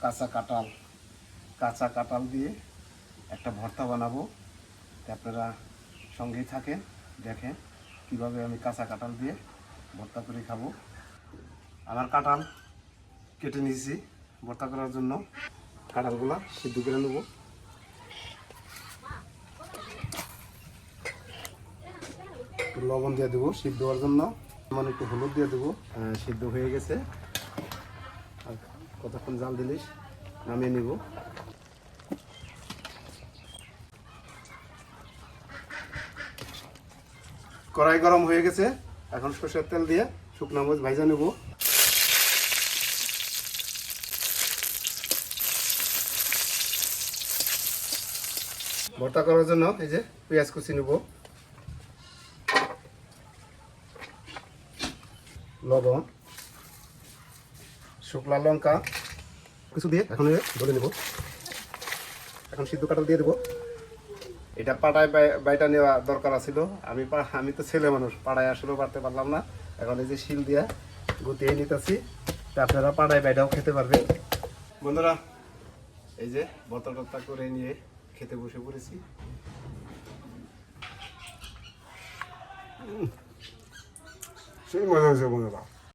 কাঁচা কাঁঠাল দিয়ে একটা ভর্তা বানাবো। আপনারা সঙ্গেই থাকেন, দেখেন কিভাবে আমি কাঁচা কাঁঠাল দিয়ে ভর্তা করে খাবো। আমার কাঁঠাল কেটে নিয়েছি ভর্তা করার জন্য। কাঁঠালগুলো সিদ্ধ করে নেব। লবণ দিয়ে দেবো সিদ্ধ হওয়ার জন্য, মানে একটু হলুদ দিয়ে দেবো। সিদ্ধ হয়ে গেছে, আর কতক্ষণ জাল দিলিস নামিয়ে নিব। কড়াই গরম হয়ে গেছে, এখন সরষের তেল দিয়ে শুকনো মরিচ ভাজা নেব। ভর্তা করার জন্য এই যে পেঁয়াজ কুচি নেব, লবণ, শুকনো লঙ্কা কিছু দিয়ে এখন ধরে নেব। এখন সিদ্ধ কাঁঠাল দিয়ে দেবো। এটা পাড়ায় বাইটা নেওয়া দরকার ছিল, আমি তো ছেলে মানুষ, পাড়ায় আসলেও পারতে পারলাম না। এখন এই যে শিল দিয়া গুটিয়ে নিতেছি, আপনারা পাড়ায় বাইটাও খেতে পারবেন। বন্ধুরা এই যে ভর্তা টর্তা করে নিয়ে খেতে বসে পড়েছি। সেই মজা হয়েছে বন্ধুরা।